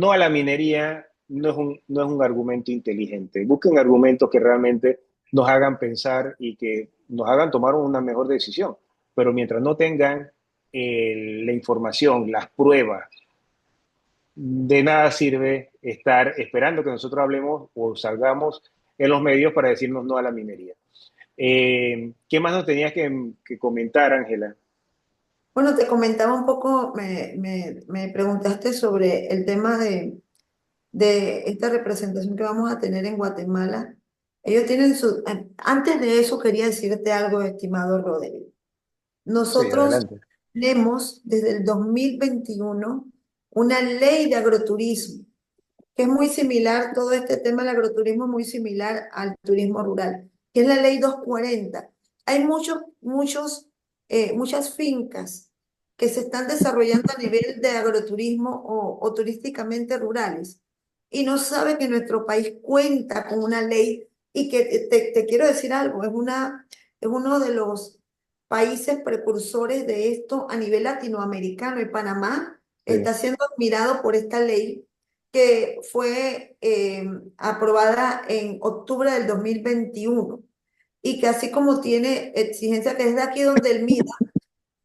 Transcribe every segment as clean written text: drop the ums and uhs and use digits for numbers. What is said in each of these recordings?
no a la minería no es un argumento inteligente. Busquen argumentos que realmente nos hagan pensar y que nos hagan tomar una mejor decisión. Pero mientras no tengan la información, las pruebas, de nada sirve estar esperando que nosotros hablemos o salgamos en los medios para decirnos no a la minería. ¿Qué más nos tenías que comentar, Ángela? Bueno, te comentaba un poco, me preguntaste sobre el tema de esta representación que vamos a tener en Guatemala. Ellos tienen su... Antes de eso quería decirte algo, estimado Roderick. Sí, Nosotros adelante. tenemos desde el 2021 una ley de agroturismo, que es muy similar, todo este tema del agroturismo es muy similar al turismo rural, que es la ley 240. Hay muchas fincas que se están desarrollando a nivel de agroturismo o turísticamente rurales y no sabe que nuestro país cuenta con una ley y que te quiero decir algo, es uno de los países precursores de esto a nivel latinoamericano y Panamá está Sí. siendo admirado por esta ley que fue aprobada en octubre del 2021 y que así como tiene exigencia, que es de aquí donde el MIDA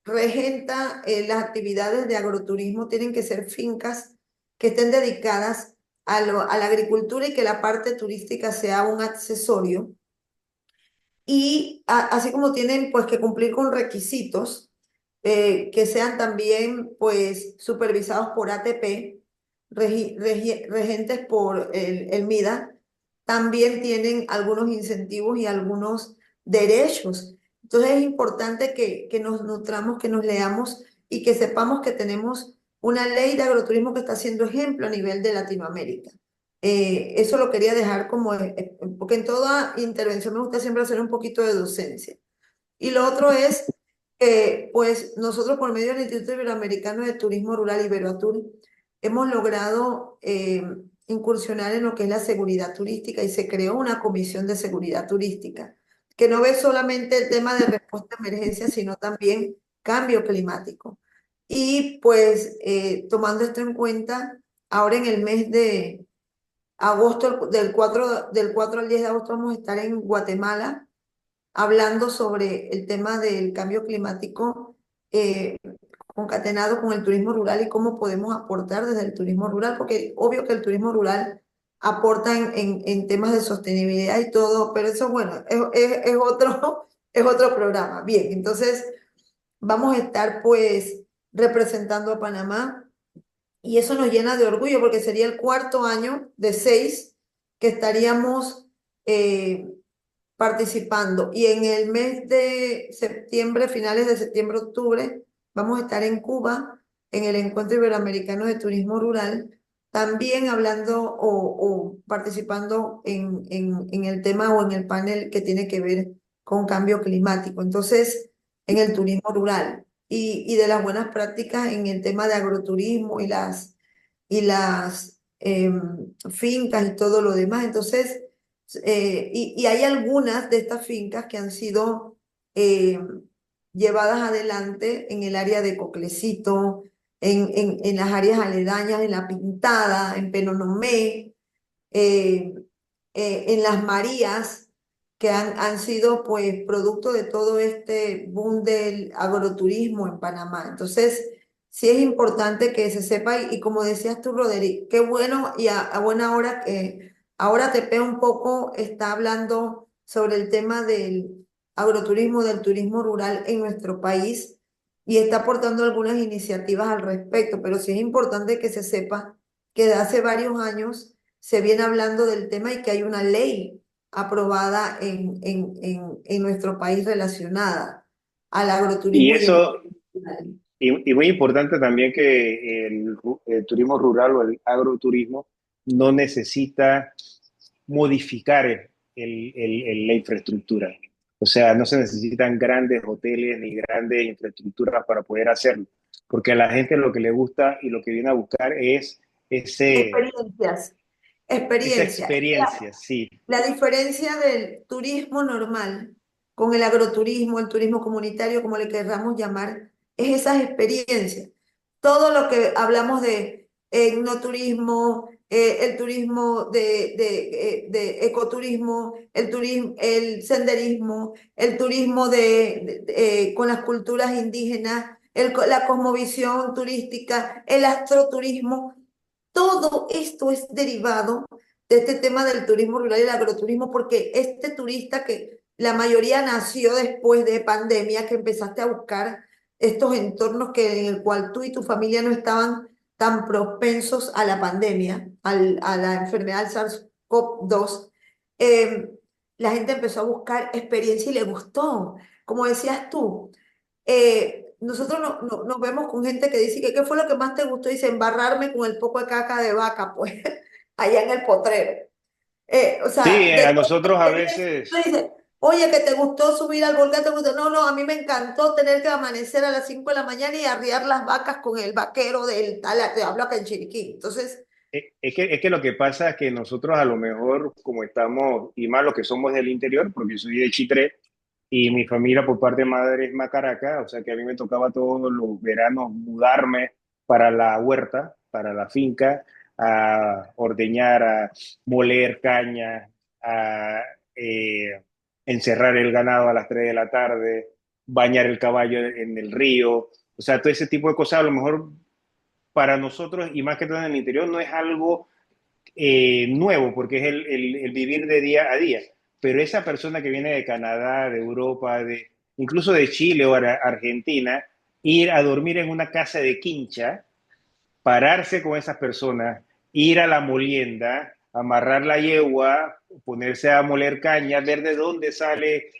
regenta las actividades de agroturismo, tienen que ser fincas que estén dedicadas a la agricultura y que la parte turística sea un accesorio. Y así como tienen pues que cumplir con requisitos que sean también pues supervisados por ATP, regentes por el MIDA, también tienen algunos incentivos y algunos derechos. Entonces es importante que nos nutramos, que nos leamos y que sepamos que tenemos una ley de agroturismo que está siendo ejemplo a nivel de Latinoamérica. Eso lo quería dejar como, porque en toda intervención me gusta siempre hacer un poquito de docencia. Y lo otro es que, pues, nosotros por medio del Instituto Iberoamericano de Turismo Rural, Iberoatur, hemos logrado incursionar en lo que es la seguridad turística y se creó una comisión de seguridad turística, que no ve solamente el tema de respuesta a emergencias, sino también cambio climático. Y pues, tomando esto en cuenta, ahora en el mes de agosto, del 4 al 10 de agosto, vamos a estar en Guatemala hablando sobre el tema del cambio climático eh, concatenado con el turismo rural y cómo podemos aportar desde el turismo rural, porque obvio que el turismo rural aporta en temas de sostenibilidad y todo, pero eso, bueno, es otro, es otro programa. Bien, entonces vamos a estar pues representando a Panamá y eso nos llena de orgullo porque sería el cuarto año de 6 que estaríamos eh, participando. Y en el mes de septiembre, finales de septiembre, octubre, vamos a estar en Cuba, en el Encuentro Iberoamericano de Turismo Rural, también hablando o participando en el tema o en el panel que tiene que ver con cambio climático. Entonces, en el turismo rural y de las buenas prácticas en el tema de agroturismo y las fincas y todo lo demás. Entonces, y hay algunas de estas fincas que han sido eh, llevadas adelante en el área de Coclecito, en las áreas aledañas, en La Pintada, en Penonomé, eh, en Las Marías, que han sido pues producto de todo este boom del agroturismo en Panamá. Entonces, sí es importante que se sepa y como decías tú, Roderick, qué bueno y a buena hora que ahora TP un poco está hablando sobre el tema del agroturismo, del turismo rural en nuestro país y está aportando algunas iniciativas al respecto, pero sí es importante que se sepa que de hace varios años se viene hablando del tema y que hay una ley aprobada en nuestro país relacionada al Y agroturismo y el eso, y muy importante también que el turismo rural o el agroturismo no necesita modificar la infraestructura. O sea, no se necesitan grandes hoteles ni grandes infraestructuras para poder hacerlo, porque a la gente lo que le gusta y lo que viene a buscar es ese, experiencias. esa Experiencia. experiencia, sí. La diferencia del turismo normal con el turismo comunitario, como le queramos llamar, es esas experiencias. Todo lo que hablamos de etnoturismo, el turismo de ecoturismo, el senderismo, el turismo con las culturas indígenas, la cosmovisión turística, el astroturismo. Todo esto es derivado de este tema del turismo rural y el agroturismo, porque este turista que la mayoría nació después de pandemia, que empezaste a buscar estos entornos en el cual tú y tu familia no estaban tan propensos a la pandemia, a la enfermedad SARS-CoV-2, eh, la gente empezó a buscar experiencia y le gustó. Como decías tú, nosotros nos vemos con gente que dice que qué fue lo que más te gustó, dice embarrarme con el poco de caca de vaca, pues, allá en el potrero. O Sí, sea, de a toda la nosotros a experiencia, tú veces, dices, oye, que te gustó subir al volcán, te gustó. No, no, a mí me encantó tener que amanecer a las 5 de la mañana y arriar las vacas con el vaquero del tal, te hablo acá en Chiriquí. Entonces, es que lo que pasa es que nosotros a lo mejor, como estamos, y más los que somos del interior, porque yo soy de Chitré, y mi familia por parte de madre es Macaraca, o sea que a mí me tocaba todos los veranos mudarme para la huerta, para la finca, a ordeñar, a moler caña, a encerrar el ganado a las 3 de la tarde, bañar el caballo en el río, o sea, todo ese tipo de cosas a lo mejor para nosotros, y más que todo en el interior, no es algo nuevo, porque es el vivir de día a día. Pero esa persona que viene de Canadá, de Europa, incluso de Chile o Argentina, ir a dormir en una casa de quincha, pararse con esas personas, ir a la molienda, amarrar la yegua, ponerse a moler caña, ver de dónde sale,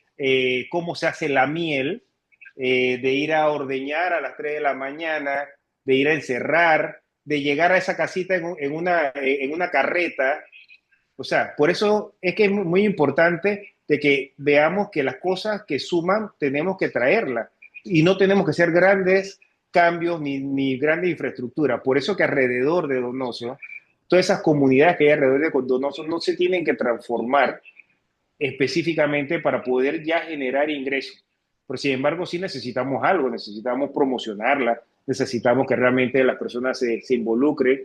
cómo se hace la miel, de ir a ordeñar a las 3 de la mañana, de ir a encerrar, de llegar a esa casita en una carreta. O sea, por eso es que es muy importante de que veamos que las cosas que suman tenemos que traerlas y no tenemos que ser grandes cambios ni grande infraestructura. Por eso que alrededor de Donoso, todas esas comunidades que hay alrededor de Donoso no se tienen que transformar específicamente para poder ya generar ingresos. Pero sin embargo, sí necesitamos algo, necesitamos promocionarla, necesitamos que realmente las personas se involucren.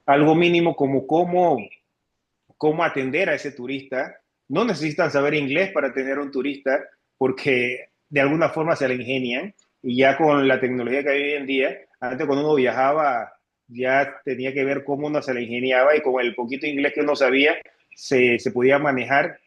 Algo mínimo como cómo atender a ese turista. No necesitan saber inglés para tener un turista porque de alguna forma se la ingenian y ya con la tecnología que hay hoy en día, antes cuando uno viajaba ya tenía que ver cómo uno se la ingeniaba y con el poquito inglés que uno sabía se podía manejar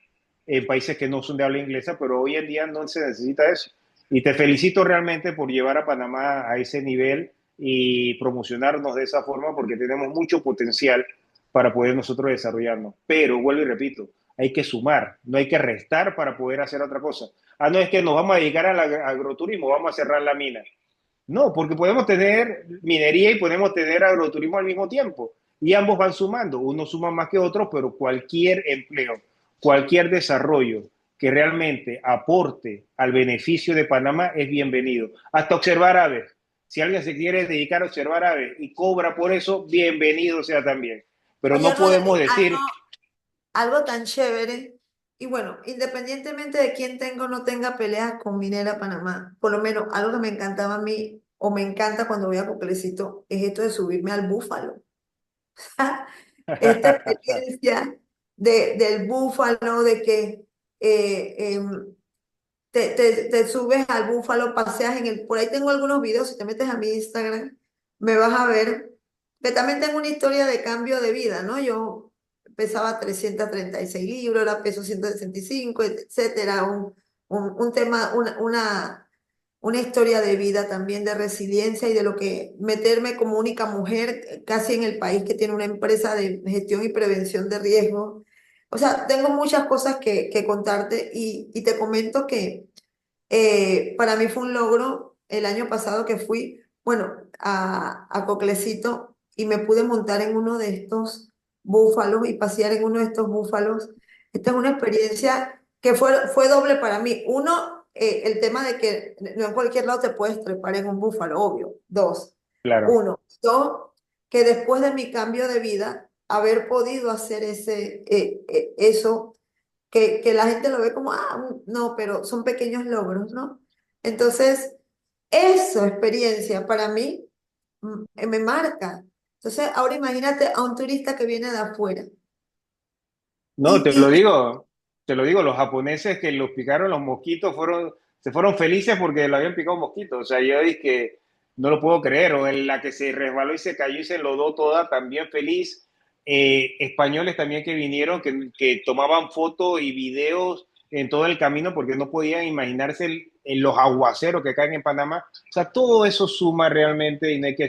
en países que no son de habla inglesa, pero hoy en día no se necesita eso. Y te felicito realmente por llevar a Panamá a ese nivel y promocionarnos de esa forma porque tenemos mucho potencial para poder nosotros desarrollarnos. Pero vuelvo y repito, hay que sumar, no hay que restar para poder hacer otra cosa. Ah, no es que nos vamos a dedicar al agroturismo, vamos a cerrar la mina. No, porque podemos tener minería y podemos tener agroturismo al mismo tiempo. Y ambos van sumando. Uno suma más que otro, pero cualquier empleo, cualquier desarrollo que realmente aporte al beneficio de Panamá es bienvenido. Hasta observar aves. Si alguien se quiere dedicar a observar aves y cobra por eso, bienvenido sea también. Pero oye, no podemos Rodri, decir, algo tan chévere. Y bueno, independientemente de quién tenga o no tenga peleas con Minera Panamá, por lo menos algo que me encantaba a mí, o me encanta cuando voy a Coclecito, es esto de subirme al búfalo. Esta experiencia del búfalo, de que te subes al búfalo, paseas por ahí tengo algunos videos, si te metes a mi Instagram, me vas a ver, que también tengo una historia de cambio de vida, ¿no? Yo pesaba 336 libras, ahora peso 165, etcétera, un tema, una historia de vida también de resiliencia y de lo que meterme como única mujer casi en el país que tiene una empresa de gestión y prevención de riesgos. O sea, tengo muchas cosas que contarte y te comento que para mí fue un logro el año pasado que fui, bueno, a Coclecito y me pude montar en uno de estos búfalos y pasear en uno de estos búfalos. Esta es una experiencia que fue doble para mí. Uno, el tema de que no en cualquier lado te puedes trepar en un búfalo, obvio. Dos. claro, Uno. Dos, que después de mi cambio de vida, haber podido hacer eso que la gente lo ve como, no, pero son pequeños logros, ¿no? Entonces, esa experiencia para mí me marca. Entonces, ahora imagínate a un turista que viene de afuera. No, Y, y, te lo digo, los japoneses que los picaron los mosquitos se fueron felices porque lo habían picado mosquitos. O sea, yo dije que no lo puedo creer. O en la que se resbaló y se cayó y se enlodó toda, también feliz. Españoles también que vinieron, que tomaban fotos y videos en todo el camino porque no podían imaginarse los aguaceros que caen en Panamá. O sea, todo eso suma realmente y no hay que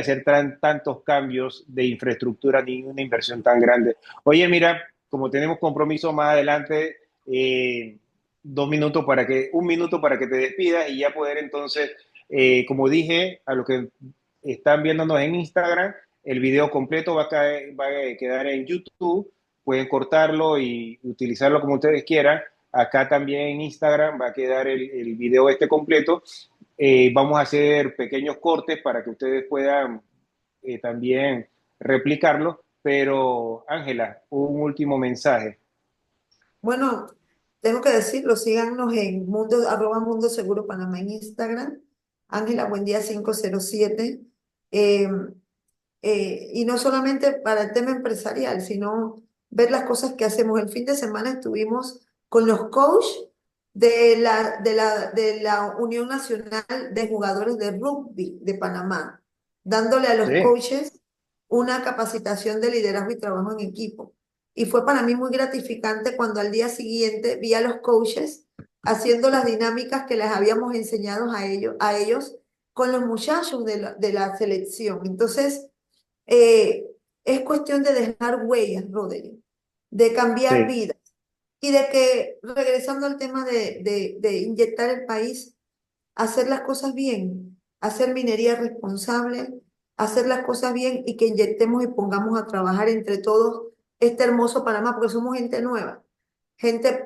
hacer tantos cambios de infraestructura ni una inversión tan grande. Oye, mira, como tenemos compromiso más adelante, eh, 2 minutos un minuto para que te despidas y ya poder entonces, como dije, a los que están viéndonos en Instagram, el video completo va a quedar en YouTube, pueden cortarlo y utilizarlo como ustedes quieran. Acá también en Instagram va a quedar el video este completo. Vamos a hacer pequeños cortes para que ustedes puedan también replicarlo. Pero, Ángela, un último mensaje. bueno, tengo que decirlo, síganos en mundo, arroba Mundo Seguro Panamá en Instagram, Ángela Buendía 507. eh, y no solamente para el tema empresarial, sino ver las cosas que hacemos. El fin de semana estuvimos con los coaches de la Unión Nacional de Jugadores de Rugby de Panamá, dándole a Sí, los coaches una capacitación de liderazgo y trabajo en equipo. Y fue para mí muy gratificante cuando al día siguiente vi a los coaches haciendo las dinámicas que les habíamos enseñado a ellos con los muchachos de la selección. Entonces, eh, es cuestión de dejar huellas, Roderick, de cambiar sí. vidas y de que, regresando al tema de inyectar el país, hacer las cosas bien, hacer minería responsable, hacer las cosas bien y que inyectemos y pongamos a trabajar entre todos este hermoso Panamá, porque somos gente nueva,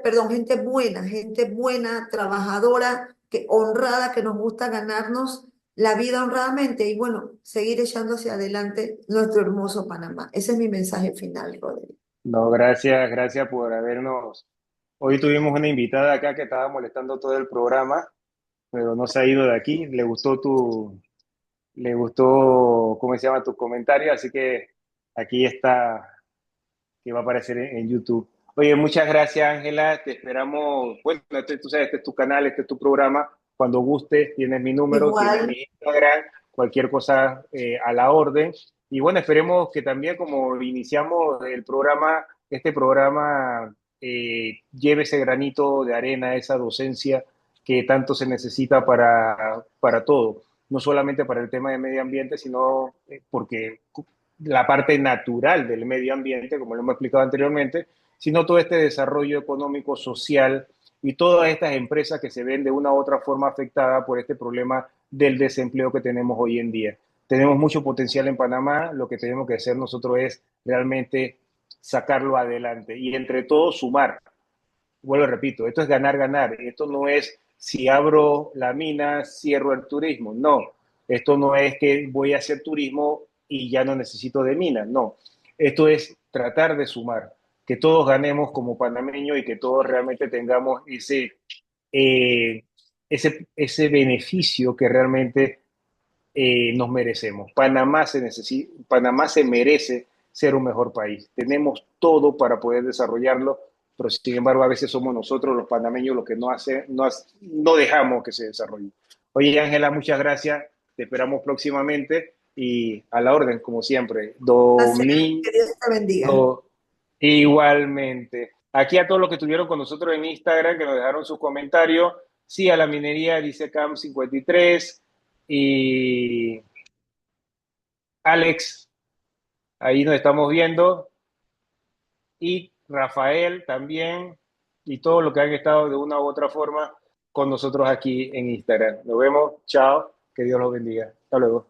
perdón, gente buena, trabajadora, honrada, que nos gusta ganarnos la vida honradamente y bueno, seguir echando hacia adelante nuestro hermoso Panamá. Ese es mi mensaje final, Rodrigo. No, gracias, gracias por habernos. Hoy tuvimos una invitada acá que estaba molestando todo el programa, pero no se ha ido de aquí. Le gustó, ¿cómo se llama? Tu comentario, así que aquí está, que va a aparecer en YouTube. Oye, muchas gracias, Ángela. Te esperamos. Bueno, tú sabes, este es tu canal, este es tu programa. Cuando gustes, tienes mi número, tienes Igual, mi Instagram, cualquier cosa a la orden. Y bueno, esperemos que también, como iniciamos el programa, este programa lleve ese granito de arena, esa docencia que tanto se necesita para todo. No solamente para el tema de medio ambiente, sino porque la parte natural del medio ambiente, como lo hemos explicado anteriormente, sino todo este desarrollo económico, social y todas estas empresas que se ven de una u otra forma afectadas por este problema del desempleo que tenemos hoy en día. Tenemos mucho potencial en Panamá, lo que tenemos que hacer nosotros es realmente sacarlo adelante y entre todos sumar. Vuelvo, repito, esto es ganar, ganar. Esto no es si abro la mina, cierro el turismo. No, esto no es que voy a hacer turismo y ya no necesito de minas. No, esto es tratar de sumar, que todos ganemos como panameños y que todos realmente tengamos eh, ese beneficio que realmente nos merecemos. Panamá se merece ser un mejor país. Tenemos todo para poder desarrollarlo, pero sin embargo a veces somos nosotros los panameños los que no dejamos que se desarrolle. Oye, Ángela, muchas gracias. Te esperamos próximamente y a la orden, como siempre. placer, que Dios te bendiga. Igualmente. Aquí a todos los que estuvieron con nosotros en Instagram, que nos dejaron sus comentarios. Sí, a la minería, dice Cam53. Y Alex, ahí nos estamos viendo. Y Rafael también. Y todos los que han estado de una u otra forma con nosotros aquí en Instagram. Nos vemos. Chao. Que Dios los bendiga. Hasta luego.